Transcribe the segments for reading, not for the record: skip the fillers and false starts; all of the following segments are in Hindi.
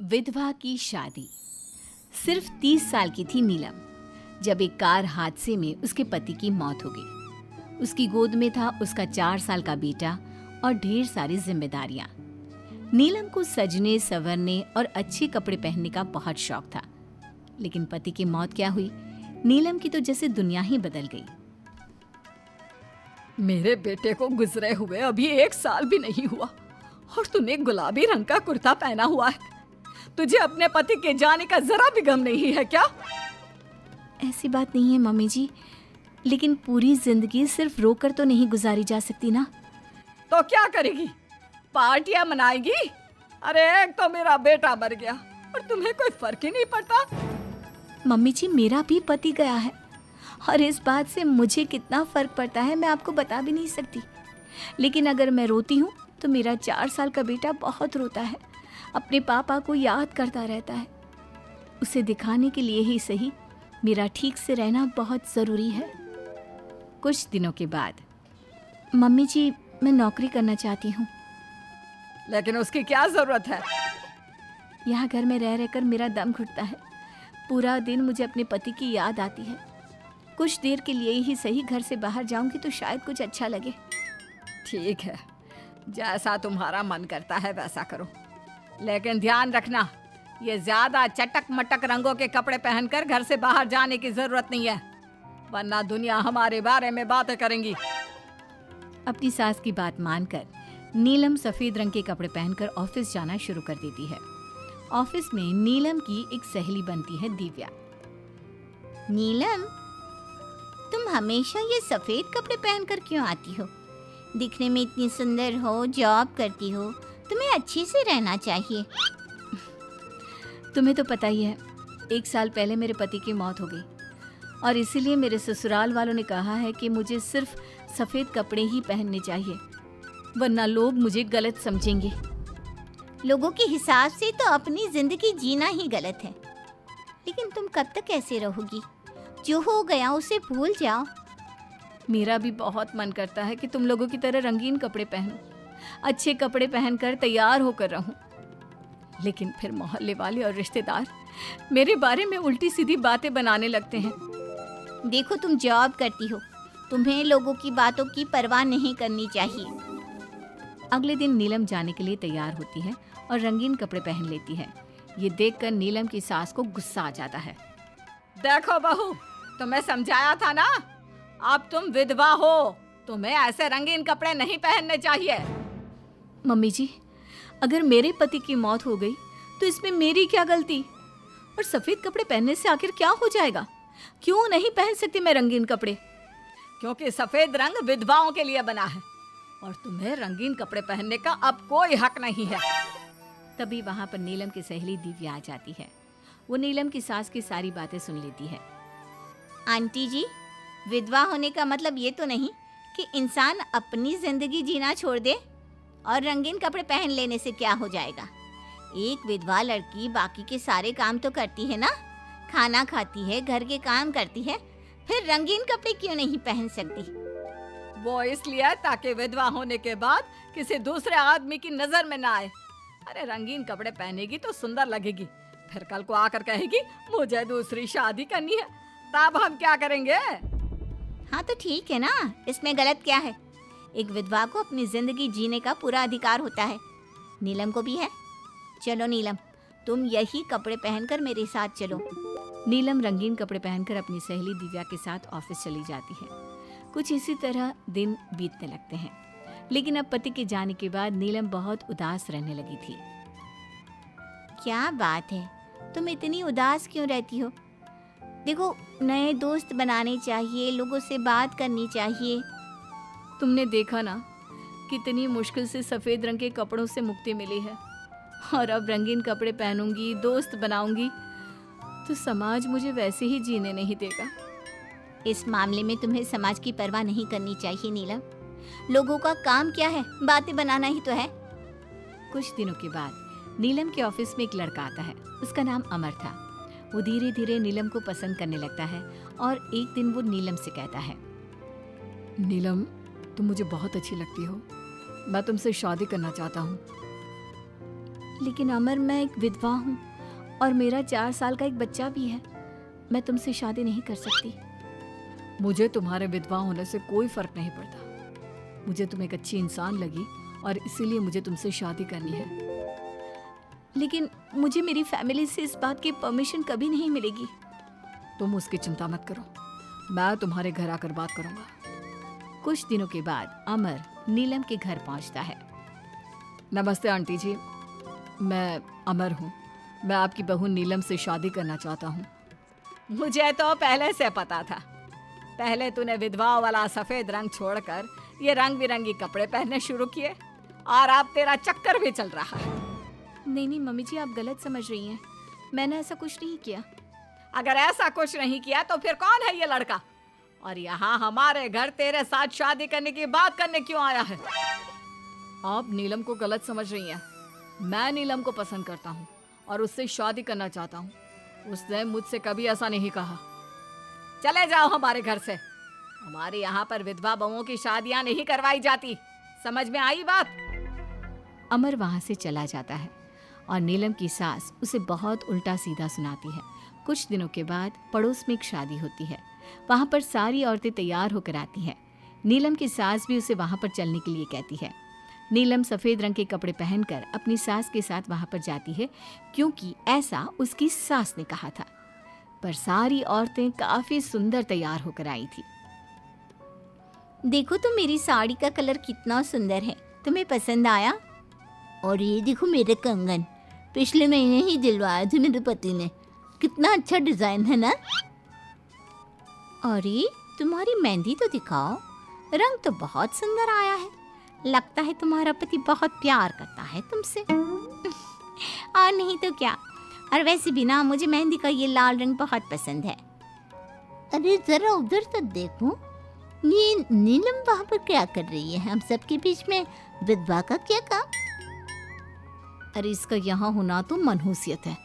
विधवा की शादी। सिर्फ 30 साल की थी नीलम जब एक कार हादसे में उसके पति की मौत हो गई। उसकी गोद में था उसका 4 साल का बेटा और ढेर सारी जिम्मेदारियां। नीलम को सजने संवरने और अच्छे कपड़े पहनने का बहुत शौक था, लेकिन पति की मौत क्या हुई, नीलम की तो जैसे दुनिया ही बदल गई। मेरे बेटे को गुजरे हुए अभी 1 साल भी नहीं हुआ और तूने गुलाबी रंग का कुर्ता पहना हुआ है। तुझे अपने पति के जाने का जरा भी गम नहीं है क्या? ऐसी बात नहीं है मम्मी जी, लेकिन पूरी जिंदगी सिर्फ रोकर तो नहीं गुजारी जा सकती ना। तो क्या करेगी? पार्टियां मनाएगी? अरे एक तो मेरा बेटा मर गया और तुम्हें कोई फर्क ही नहीं पड़ता। मम्मी जी, मेरा भी पति गया है और इस बात से मुझे कितना फर्क पड़ता है मैं आपको बता भी नहीं सकती। लेकिन अगर मैं रोती हूँ तो मेरा 4 साल का बेटा बहुत रोता है, अपने पापा को याद करता रहता है। उसे दिखाने के लिए ही सही मेरा ठीक से रहना बहुत ज़रूरी है। कुछ दिनों के बाद, मम्मी जी मैं नौकरी करना चाहती हूँ। लेकिन उसकी क्या जरूरत है? यहाँ घर में रह रहकर मेरा दम घुटता है। पूरा दिन मुझे अपने पति की याद आती है। कुछ देर के लिए ही सही घर से बाहर जाऊंगी तो शायद कुछ अच्छा लगे। ठीक है, जैसा तुम्हारा मन करता है वैसा करो, लेकिन ध्यान रखना ये ज्यादा चटक मटक रंगों के कपड़े पहनकर घर से बाहर जाने की जरूरत नहीं है, वरना दुनिया हमारे बारे में बातें करेंगी। अपनी सास की बात मानकर नीलम सफेद रंग के कपड़े पहनकर ऑफिस जाना शुरू कर देती है। ऑफिस में नीलम की एक सहेली बनती है, दिव्या। नीलम, तुम हमेशा ये सफेद कपड़े पहनकर क्यों आती हो? दिखने में इतनी सुंदर हो, जॉब करती हो, तुम्हें अच्छे से रहना चाहिए। तुम्हें तो पता ही है, 1 साल पहले मेरे पति की मौत हो गई और इसीलिए मेरे ससुराल वालों ने कहा है कि मुझे सिर्फ सफेद कपड़े ही पहनने चाहिए, वरना लोग मुझे गलत समझेंगे। लोगों के हिसाब से तो अपनी जिंदगी जीना ही गलत है, लेकिन तुम कब तक ऐसे रहोगी? जो हो गया उसे भूल जाओ। मेरा भी बहुत मन करता है कि तुम लोगों की तरह रंगीन कपड़े पहनूं, अच्छे कपड़े पहनकर तैयार होकर रहूं, लेकिन फिर मोहल्ले वाले और रिश्तेदार मेरे बारे में उल्टी सीधी बातें बनाने लगते हैं। देखो, तुम जॉब करती हो, तुम्हें लोगों की बातों की परवाह नहीं करनी चाहिए। अगले दिन नीलम जाने के लिए तैयार होती है और रंगीन कपड़े पहन लेती है। ये देखकर नीलम की सास को गुस्सा आ जाता है। देखो बहू, तुम्हें समझाया था ना, अब तुम विधवा हो, तुम्हें ऐसे रंगीन कपड़े नहीं पहनने चाहिए। मम्मी जी, अगर मेरे पति की मौत हो गई तो इसमें मेरी क्या गलती? और सफेद कपड़े पहनने से आखिर क्या हो जाएगा? क्यों नहीं पहन सकती मैं रंगीन कपड़े? क्योंकि सफेद रंग विधवाओं के लिए बना है और तुम्हें रंगीन कपड़े पहनने का अब कोई हक नहीं है। तभी वहां पर नीलम की सहेली दिव्या आ जाती है। वो नीलम की सास की सारी बातें सुन लेती है। आंटी जी, विधवा होने का मतलब ये तो नहीं कि इंसान अपनी जिंदगी जीना छोड़ दे और रंगीन कपड़े पहन लेने से क्या हो जाएगा। एक विधवा लड़की बाकी के सारे काम तो करती है ना, खाना खाती है, घर के काम करती है, फिर रंगीन कपड़े क्यों नहीं पहन सकती? वो इसलिए ताकि विधवा होने के बाद किसी दूसरे आदमी की नजर में ना आए। अरे रंगीन कपड़े पहनेगी तो सुंदर लगेगी, फिर कल को आकर कहेगी मुझे दूसरी शादी करनी है, तब हम क्या करेंगे? हाँ तो ठीक है ना, इसमें गलत क्या है? एक विधवा को अपनी जिंदगी जीने का पूरा अधिकार होता है, नीलम को भी है। चलो नीलम, तुम यही कपड़े पहनकर मेरे साथ चलो। नीलम रंगीन कपड़े पहनकर अपनी सहेली दिव्या के साथ ऑफिस चली जाती है। कुछ इसी तरह दिन बीतने लगते हैं, लेकिन अब पति के जाने के बाद नीलम बहुत उदास रहने लगी थी। क्या बात है, तुम इतनी उदास क्यों रहती हो? देखो, नए दोस्त बनाने चाहिए, लोगों से बात करनी चाहिए। तुमने देखा ना, कितनी मुश्किल से सफेद रंग के कपड़ों से मुक्ति मिली है, और अब रंगीन कपड़े पहनूंगी, दोस्त बनाऊंगी तो समाज मुझे वैसे ही जीने नहीं देगा। इस मामले में तुम्हें समाज की परवाह नहीं करनी चाहिए नीलम। लोगों का काम क्या है? बातें बनाना ही तो है। कुछ दिनों के बाद नीलम के ऑफिस में एक लड़का आता है। उसका नाम अमर था। वो धीरे धीरे नीलम को पसंद करने लगता है और एक दिन वो नीलम से कहता है, नीलम, तुम मुझे बहुत अच्छी लगती हो, मैं तुमसे शादी करना चाहता हूँ। लेकिन अमर, मैं एक विधवा हूँ और मेरा 4 साल का एक बच्चा भी है। मैं तुमसे शादी नहीं कर सकती। मुझे तुम्हारे विधवा होने से कोई फर्क नहीं पड़ता। मुझे तुम एक अच्छी इंसान लगी और इसीलिए मुझे तुमसे शादी करनी है। लेकिन मुझे मेरी फैमिली से इस बात की परमिशन कभी नहीं मिलेगी। तुम उसकी चिंता मत करो, मैं तुम्हारे घर आकर बात करूंगा। कुछ दिनों के बाद अमर नीलम के घर पहुंचता है। नमस्ते आंटी जी, मैं अमर हूँ। मैं आपकी बहू नीलम से शादी करना चाहता हूँ। मुझे तो पहले से पता था। पहले तूने विधवा वाला सफेद रंग छोड़कर ये रंग बिरंगी कपड़े पहनने शुरू किए और अब तेरा चक्कर भी चल रहा है। नहीं मम्मी जी, आप गलत समझ रही हैं। मैंने ऐसा कुछ नहीं किया। अगर ऐसा कुछ नहीं किया तो फिर कौन है ये लड़का, और यहाँ हमारे घर तेरे साथ शादी करने की बात करने क्यों आया है? आप नीलम को गलत समझ रही हैं। मैं नीलम को पसंद करता हूँ और उससे शादी करना चाहता हूँ। उसने मुझसे कभी ऐसा नहीं कहा। चले जाओ हमारे घर से। हमारे यहाँ पर विधवा बहुओं की शादियाँ नहीं करवाई जाती। समझ में आई बात? अमर वहाँ से चला जाता है और नीलम की सास उसे बहुत उल्टा सीधा सुनाती है। कुछ दिनों के बाद पड़ोस में एक शादी होती है। वहाँ पर सारी औरतें तैयार होकर आती हैं। नीलम की सास भी उसे वहाँ पर चलने के लिए कहती है। नीलम सफ़ेद रंग के कपड़े पहनकर अपनी सास के साथ वहाँ पर जाती है, क्योंकि ऐसा उसकी सास ने कहा था। पर सारी औरतें काफ़ी सुंदर तैयार होकर आई थी। देखो तो मेरी साड़ी का कलर कितना सुंदर है, तुम्हें पसंद आया? और ये देखो मेरे कंगन, पिछले महीने ही दिलवाए थे मेरे पति ने। कितना अच्छा डिजाइन है ना? अरे तुम्हारी मेहंदी तो दिखाओ, रंग तो बहुत सुंदर आया है। लगता है तुम्हारा पति बहुत प्यार करता है तुमसे। और नहीं तो क्या। और वैसे भी ना, मुझे मेहंदी का ये लाल रंग बहुत पसंद है। अरे जरा उधर तो देखो, ये नीलम वहाँ पर क्या कर रही है? हम सबके बीच में विधवा का क्या काम? अरे इसका यहाँ होना तो मनहूसियत है।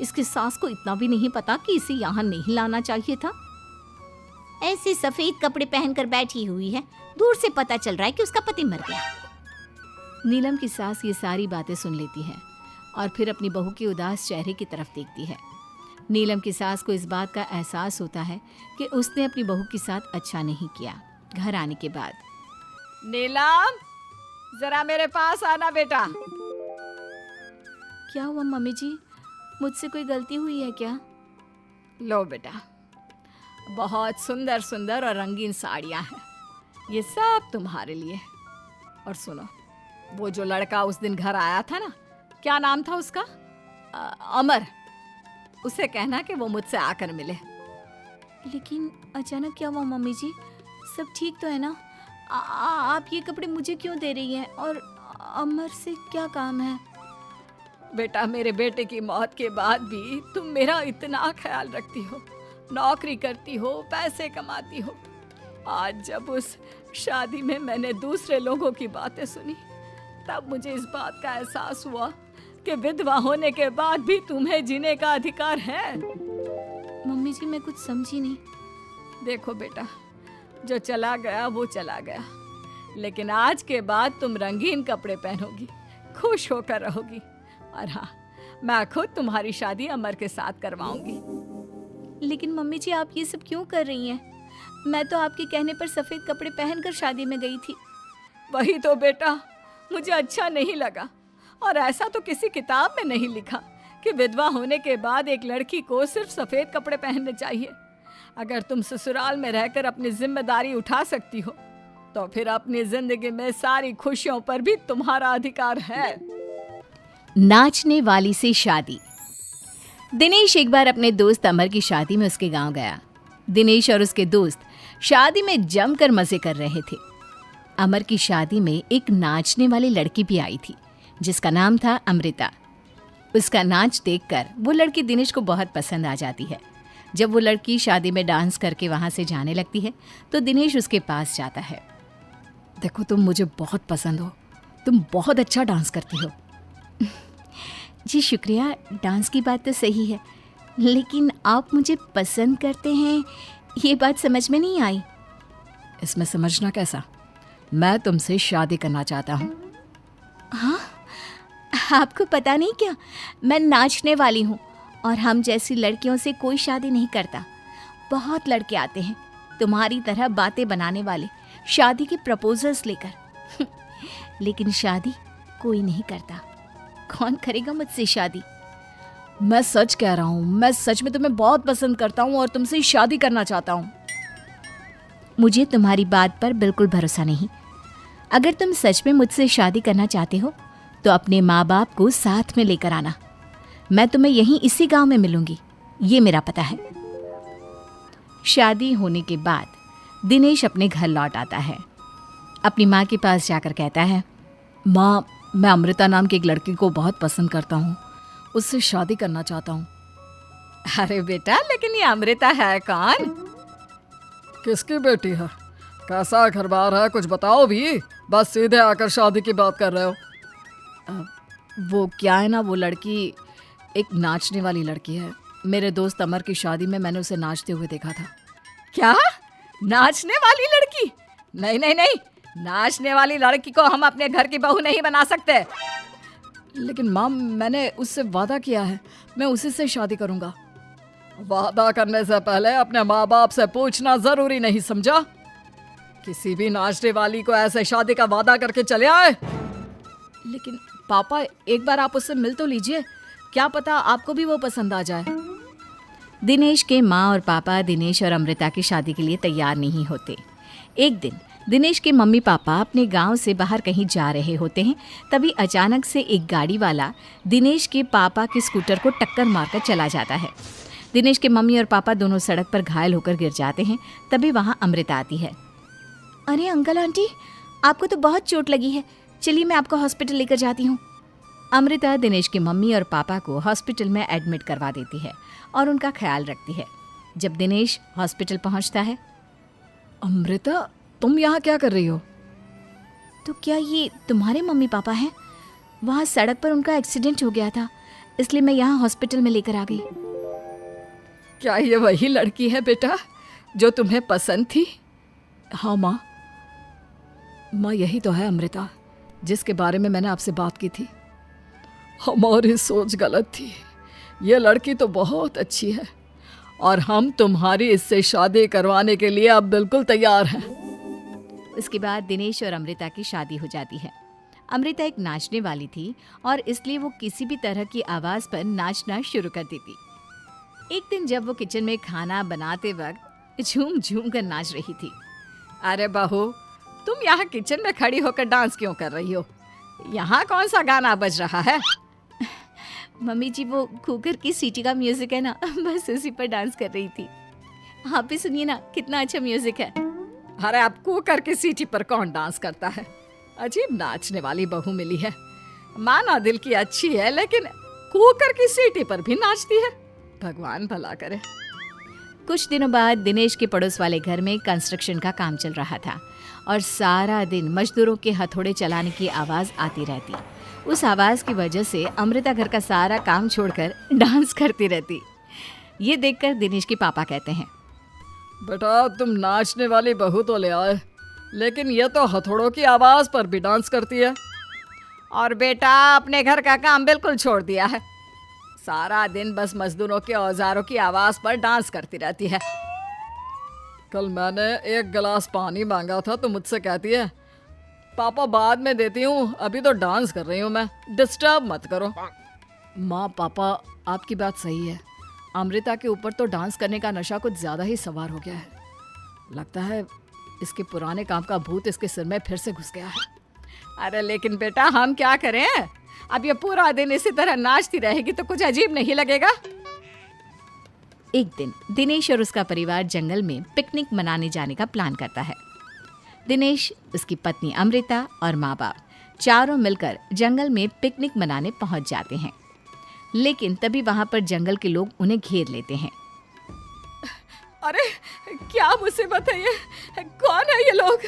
इसकी सास को इतना भी नहीं पता कि इसे यहाँ नहीं लाना चाहिए था। ऐसे सफेद कपड़े पहनकर बैठी हुई है, दूर से पता चल रहा है कि उसका पति मर गया। नीलम की सास ये सारी बातें सुन लेती है और फिर अपनी बहू के उदास चेहरे की तरफ देखती है। नीलम की सास को इस बात का एहसास होता है कि उसने अपनी बहू के साथ अच्छा नहीं किया। घर आने के बाद, नीलम, जरा मेरे पास आना बेटा। क्या हुआ मम्मी जी? मुझसे कोई गलती हुई है क्या? लो बेटा, बहुत सुंदर सुंदर और रंगीन साड़ियाँ हैं, ये सब तुम्हारे लिए। और सुनो, वो जो लड़का उस दिन घर आया था ना, क्या नाम था उसका? अमर। उसे कहना कि वो मुझसे आकर मिले। लेकिन अचानक क्या हुआ मम्मी जी? सब ठीक तो है ना? आप ये कपड़े मुझे क्यों दे रही हैं? और अमर से क्या काम है? बेटा, मेरे बेटे की मौत के बाद भी तुम मेरा इतना ख्याल रखती हो, नौकरी करती हो, पैसे कमाती हो। आज जब उस शादी में मैंने दूसरे लोगों की बातें सुनी, तब मुझे इस बात का एहसास हुआ कि विधवा होने के बाद भी तुम्हें जीने का अधिकार है। मम्मी जी, मैं कुछ समझी नहीं। देखो बेटा, जो चला गया वो चला गया, लेकिन आज के बाद तुम रंगीन कपड़े पहनोगी, खुश होकर रहोगी। और हाँ, मैं खुद तुम्हारी शादी अमर के साथ करवाऊंगी। लेकिन मम्मी जी, आप ये सब क्यों कर रही हैं? मैं तो आपके कहने पर सफ़ेद कपड़े पहनकर शादी में गई थी। वही तो बेटा, मुझे अच्छा नहीं लगा। और ऐसा तो किसी किताब में नहीं लिखा कि विधवा होने के बाद एक लड़की को सिर्फ सफ़ेद कपड़े पहनने चाहिए। अगर तुम ससुराल में रहकर अपनी जिम्मेदारी उठा सकती हो, तो फिर अपनी जिंदगी में सारी खुशियों पर भी तुम्हारा अधिकार है। नाचने वाली से शादी। दिनेश एक बार अपने दोस्त अमर की शादी में उसके गांव गया। दिनेश और उसके दोस्त शादी में जमकर मजे कर रहे थे। अमर की शादी में एक नाचने वाली लड़की भी आई थी, जिसका नाम था अमृता। उसका नाच देखकर वो लड़की दिनेश को बहुत पसंद आ जाती है। जब वो लड़की शादी में डांस करके वहाँ से जाने लगती है, तो दिनेश उसके पास जाता है। देखो, तुम मुझे बहुत पसंद हो, तुम बहुत अच्छा डांस करती हो। जी शुक्रिया, डांस की बात तो सही है, लेकिन आप मुझे पसंद करते हैं, ये बात समझ में नहीं आई। इसमें समझना कैसा? मैं तुमसे शादी करना चाहता हूँ। हाँ, आपको पता नहीं क्या, मैं नाचने वाली हूँ और हम जैसी लड़कियों से कोई शादी नहीं करता। बहुत लड़के आते हैं तुम्हारी तरह बातें बनाने वाले, शादी के प्रपोजल्स लेकर लेकिन शादी कोई नहीं करता। कौन करेगा मुझसे शादी? मैं सच कह रहा हूँ, मैं सच में तुम्हें बहुत पसंद करता हूँ और तुमसे शादी करना चाहता हूँ। मुझे तुम्हारी बात पर बिल्कुल भरोसा नहीं। अगर तुम सच में मुझसे शादी करना चाहते हो तो अपने माँ बाप को साथ में लेकर आना। मैं तुम्हें यहीं इसी गांव में मिलूंगी, ये मेरा पता है। शादी होने के बाद दिनेश अपने घर लौट आता है। अपनी माँ के पास जाकर कहता है, माँ, मैं अमृता नाम की एक लड़की को बहुत पसंद करता हूँ, उससे शादी करना चाहता हूँ। अरे बेटा, लेकिन ये अमृता है कौन? किसकी बेटी है? कैसा घर बार है, कुछ बताओ भी। बस सीधे आकर शादी की बात कर रहे हो। वो क्या है ना, वो लड़की एक नाचने वाली लड़की है। मेरे दोस्त अमर की शादी में मैंने उसे नाचते हुए देखा था। क्या? नाचने वाली लड़की? नहीं नहीं नहीं, नाचने वाली लड़की को हम अपने घर की बहू नहीं बना सकते। लेकिन माँ, मैंने उससे वादा किया है, मैं उसी से शादी करूंगा। वादा करने से पहले अपने माँ बाप से पूछना जरूरी नहीं समझा? किसी भी नाचने वाली को ऐसे शादी का वादा करके चले आए। लेकिन पापा, एक बार आप उससे मिल तो लीजिए, क्या पता आपको भी वो पसंद आ जाए। दिनेश के माँ और पापा दिनेश और अमृता की शादी के लिए तैयार नहीं होते। एक दिन दिनेश के मम्मी पापा अपने गांव से बाहर कहीं जा रहे होते हैं। तभी अचानक से एक गाड़ी वाला दिनेश के पापा के स्कूटर को टक्कर मारकर चला जाता है। दिनेश के मम्मी और पापा दोनों सड़क पर घायल होकर गिर जाते हैं। तभी वहाँ अमृता आती है। अरे अंकल आंटी, आपको तो बहुत चोट लगी है, चलिए मैं आपको हॉस्पिटल लेकर जाती हूँ। अमृता दिनेश की मम्मी और पापा को हॉस्पिटल में एडमिट करवा देती है और उनका ख्याल रखती है। जब दिनेश हॉस्पिटल पहुँचता है, अमृता, तुम यहाँ क्या कर रही हो? तो क्या ये तुम्हारे मम्मी पापा हैं? वहाँ सड़क पर उनका एक्सीडेंट हो गया था, इसलिए मैं यहाँ हॉस्पिटल में लेकर आ गई। क्या ये वही लड़की है बेटा जो तुम्हें पसंद थी? हाँ माँ, यही तो है अमृता, जिसके बारे में मैंने आपसे बात की थी। हमारी सोच गलत थी। ये लड़की तो बहुत अच्छी है और हम तुम्हारी इससे शादी करवाने के लिए अब बिल्कुल तैयार हैं। उसके बाद दिनेश और अमृता की शादी हो जाती है। अमृता एक नाचने वाली थी और इसलिए वो किसी भी तरह की आवाज़ पर नाचना शुरू कर देती। एक दिन जब वो किचन में खाना बनाते वक्त झूम झूम कर नाच रही थी। अरे बहू, तुम यहाँ किचन में खड़ी होकर डांस क्यों कर रही हो? यहाँ कौन सा गाना बज रहा है? मम्मी जी, वो कुकर की सीटी का म्यूजिक है ना, बस उसी पर डांस कर रही थी। आप भी सुनिए ना, कितना अच्छा म्यूजिक है। अरे अब कुकर की सीटी पर कौन डांस करता है? अजीब नाचने वाली बहू मिली है। माना दिल की अच्छी है, लेकिन कुकर की सीटी पर भी नाचती है। भगवान भला करे। कुछ दिनों बाद दिनेश के पड़ोस वाले घर में कंस्ट्रक्शन का काम चल रहा था और सारा दिन मजदूरों के हथौड़े चलाने की आवाज़ आती रहती। उस आवाज़ की वजह से अमृता घर का सारा काम छोड़कर डांस करती रहती। ये देखकर दिनेश के पापा कहते हैं, बेटा, तुम नाचने वाली बहू तो ले आए, लेकिन ये तो हथौड़ों की आवाज़ पर भी डांस करती है। और बेटा अपने घर का काम बिल्कुल छोड़ दिया है। सारा दिन बस मजदूरों के औजारों की आवाज़ पर डांस करती रहती है। कल मैंने एक गिलास पानी मांगा था तो मुझसे कहती है, पापा बाद में देती हूँ, अभी तो डांस कर रही हूँ मैं, डिस्टर्ब मत करो। माँ पापा, आपकी बात सही है। अमृता के ऊपर तो डांस करने का नशा कुछ ज़्यादा ही सवार हो गया है। लगता है इसके पुराने काम का भूत इसके सिर में फिर से घुस गया है। अरे लेकिन बेटा, हम क्या करें? अब ये पूरा दिन इसी तरह नाचती रहेगी तो कुछ अजीब नहीं लगेगा? एक दिन दिनेश और उसका परिवार जंगल में पिकनिक मनाने जाने का प्लान करता है। दिनेश, उसकी पत्नी अमृता और माँ बाप चारों मिलकर जंगल में पिकनिक मनाने पहुंच जाते हैं। लेकिन तभी वहां पर जंगल के लोग उन्हें घेर लेते हैं। अरे क्या मुसीबत है ये? कौन है ये लोग?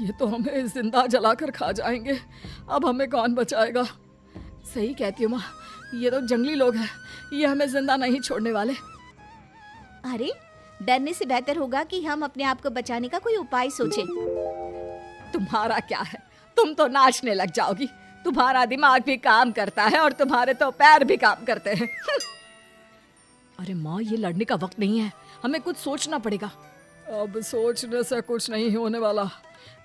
ये तो हमें जिंदा जलाकर खा जाएंगे, अब हमें कौन बचाएगा? सही कहती हूँ माँ, ये तो जंगली लोग हैं, ये हमें जिंदा नहीं छोड़ने वाले। अरे, डरने से बेहतर होगा कि हम अपने आप को बचाने का कोई उपाय सोचें। तुम्हारा क्या है? तुम तो नाचने लग जाओगी। तुम्हारा दिमाग भी काम करता है और तुम्हारे तो पैर भी काम करते हैं। अरे माँ, ये लड़ने का वक्त नहीं है, हमें कुछ सोचना पड़ेगा। अब सोचने से कुछ नहीं होने वाला,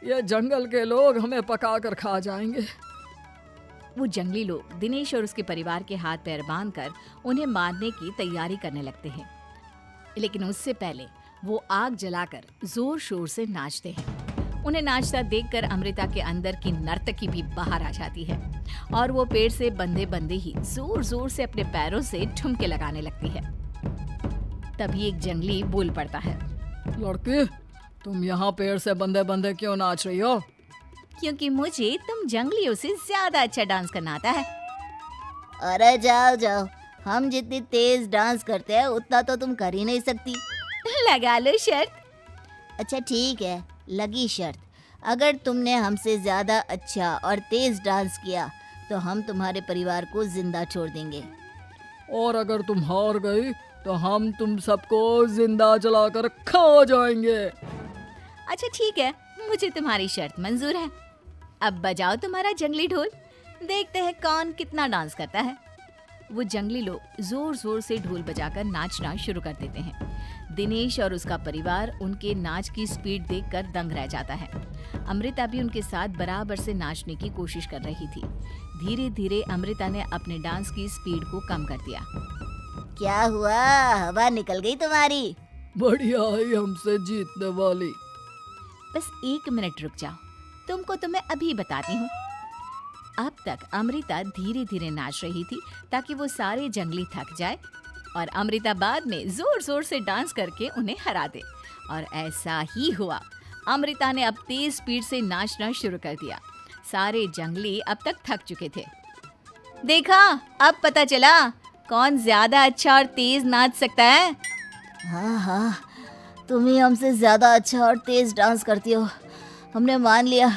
ये जंगल के लोग हमें पका कर खा जाएंगे। वो जंगली लोग दिनेश और उसके परिवार के हाथ पैर बांधकर उन्हें मारने की तैयारी करने लगते हैं, लेकिन उससे पहले वो आग जलाकर जोर शोर से नाचते हैं। उन्हें नाचता देखकर अमृता के अंदर की नर्तकी भी बाहर आ जाती है और वो पेड़ से बंधे बंधे ही जोर जोर से अपने पैरों से ठुमके लगाने लगती है। तभी एक जंगली बोल पड़ता है, लड़की, तुम यहाँ पेड़ से बंधे बंधे क्यों नाच रही हो? क्योंकि मुझे तुम जंगलियों से ज्यादा अच्छा डांस करना आता है। अरे जाओ जाओ, हम जितनी तेज डांस करते हैं उतना तो तुम कर ही नहीं सकती। लगा लो शर्त। अच्छा ठीक है, लगी शर्त। अगर तुमने हमसे ज्यादा अच्छा और तेज डांस किया तो हम तुम्हारे परिवार को जिंदा छोड़ देंगे। और अगर तुम हार गई तो हम तुम सबको जिंदा जलाकर खा जाएंगे। अच्छा ठीक है, मुझे तुम्हारी शर्त मंजूर है। अब बजाओ तुम्हारा जंगली ढोल, देखते हैं कौन कितना डांस करता है। वो जंगली लोग जोर जोर से ढोल बजाकर नाचना शुरू कर देते हैं। दिनेश और उसका परिवार उनके नाच की स्पीड देखकर दंग रह जाता है। अमृता भी उनके साथ बराबर से नाचने की कोशिश कर रही थी। धीरे धीरे अमृता ने अपने डांस की स्पीड को कम कर दिया। क्या हुआ, हवा निकल गई तुम्हारी? बढ़िया है हमसे जीतने वाली। बस 1 मिनट रुक जाओ, तुमको तो मैं अभी बताती हूँ। अब तक अमृता धीरे धीरे नाच रही थी ताकि वो सारे जंगली थक जाए और अमृता बाद में जोर जोर से डांस करके उन्हें हरा दे। और ऐसा ही हुआ। अमृता ने अब तेज स्पीड से नाचना शुरू कर दिया। सारे जंगली अब तक थक चुके थे। देखा, अब पता चला कौन ज्यादा अच्छा और तेज नाच सकता है। हाँ हाँ, तुम ही हमसे ज्यादा अच्छा और तेज डांस करती हो। हमने मान लिया,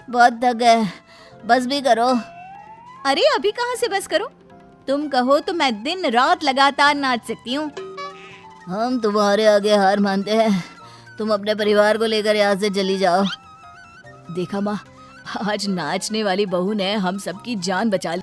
बहुत थक गए, बस भी करो। अरे अभी कहाँ से बस करो, तुम कहो तो मैं दिन रात लगातार नाच सकती हूँ। हम तुम्हारे आगे हार मानते हैं, तुम अपने परिवार को लेकर यहाँ से चली जाओ। देखा माँ, आज नाचने वाली बहू ने हम सबकी जान बचा ली।